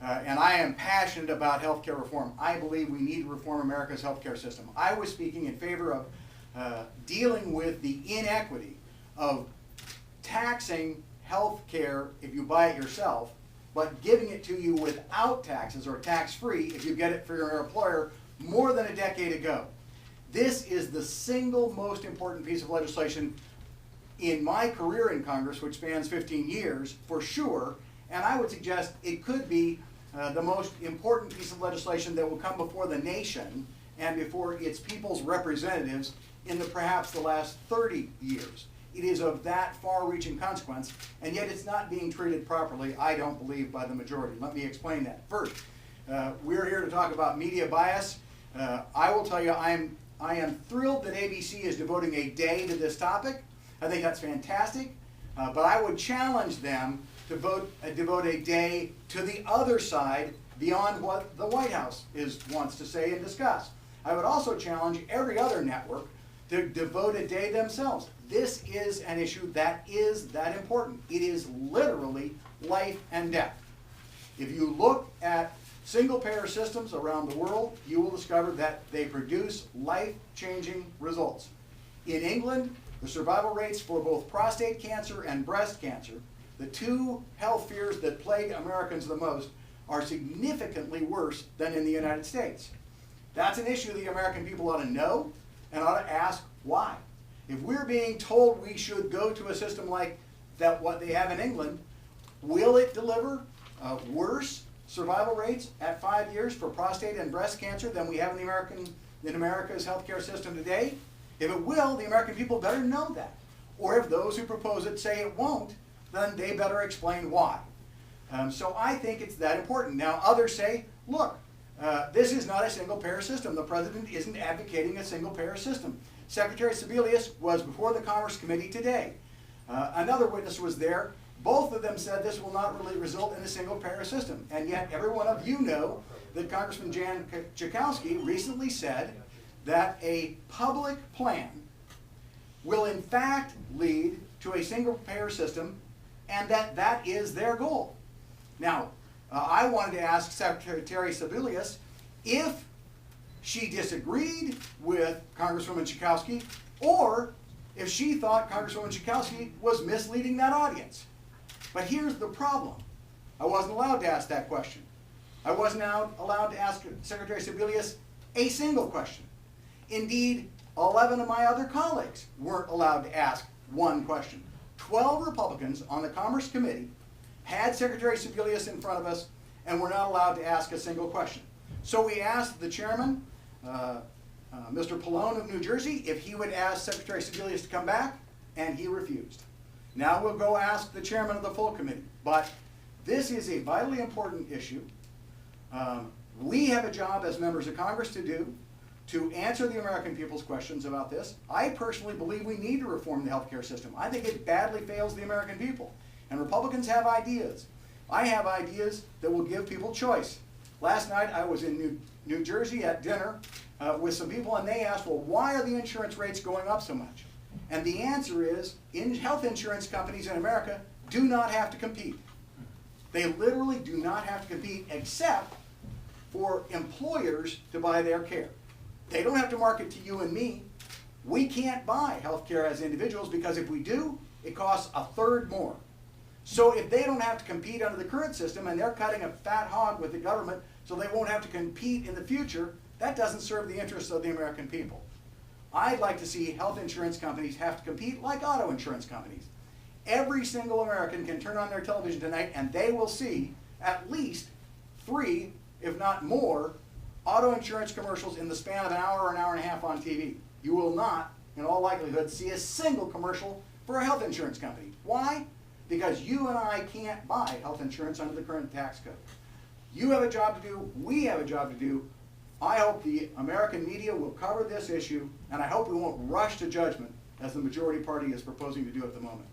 and I am passionate about healthcare reform. I believe we need to reform America's healthcare system. I was speaking in favor of dealing with the inequity of taxing healthcare if you buy it yourself, but giving it to you without taxes or tax-free if you get it for your employer more than a decade ago. This is the single most important piece of legislation in my career in Congress, which spans 15 years, for sure, and I would suggest it could be the most important piece of legislation that will come before the nation and before its people's representatives in perhaps the last 30 years. It is of that far-reaching consequence, and yet it's not being treated properly, I don't believe, by the majority. Let me explain that. First, we're here to talk about media bias. I will tell you, I am thrilled that ABC is devoting a day to this topic. I think that's fantastic, but I would challenge them to devote a day to the other side beyond what the White House wants to say and discuss. I would also challenge every other network to devote a day themselves. This is an issue that is that important. It is literally life and death. If you look at single-payer systems around the world, you will discover that they produce life-changing results. In England, the survival rates for both prostate cancer and breast cancer, the two health fears that plague Americans the most, are significantly worse than in the United States. That's an issue the American people ought to know and ought to ask why. If we're being told we should go to a system like that, what they have in England, will it deliver worse survival rates at 5 years for prostate and breast cancer than we have in America's healthcare system today? If it will, the American people better know that. Or if those who propose it say it won't, then they better explain why. So I think it's that important. Now others say, look, this is not a single-payer system. The president isn't advocating a single-payer system. Secretary Sebelius was before the Commerce Committee today. Another witness was there. Both of them said this will not really result in a single-payer system. And yet every one of you know that Congressman Jan Schakowsky recently said that a public plan will in fact lead to a single-payer system and that is their goal. Now, I wanted to ask Secretary Sebelius if she disagreed with Congresswoman Schakowsky or if she thought Congresswoman Schakowsky was misleading that audience. But here's the problem. I wasn't allowed to ask that question. I wasn't allowed to ask Secretary Sebelius a single question. Indeed, 11 of my other colleagues weren't allowed to ask one question. 12 Republicans on the Commerce Committee had Secretary Sebelius in front of us and were not allowed to ask a single question. So we asked the chairman, Mr. Pallone of New Jersey, if he would ask Secretary Sebelius to come back, and he refused. Now we'll go ask the chairman of the full committee. But this is a vitally important issue. We have a job as members of Congress to do to answer the American people's questions about this. I personally believe we need to reform the healthcare system. I think it badly fails the American people. And Republicans have ideas. I have ideas that will give people choice. Last night I was in New Jersey at dinner with some people, and they asked, well, why are the insurance rates going up so much? And the answer is, health insurance companies in America do not have to compete. They literally do not have to compete except for employers to buy their care. They don't have to market to you and me. We can't buy health care as individuals because if we do, it costs a third more. So if they don't have to compete under the current system and they're cutting a fat hog with the government so they won't have to compete in the future, that doesn't serve the interests of the American people. I'd like to see health insurance companies have to compete like auto insurance companies. Every single American can turn on their television tonight and they will see at least 3, if not more, auto insurance commercials in the span of an hour or an hour and a half on TV. You will not, in all likelihood, see a single commercial for a health insurance company. Why? Because you and I can't buy health insurance under the current tax code. You have a job to do, we have a job to do. I hope the American media will cover this issue, and I hope we won't rush to judgment as the majority party is proposing to do at the moment.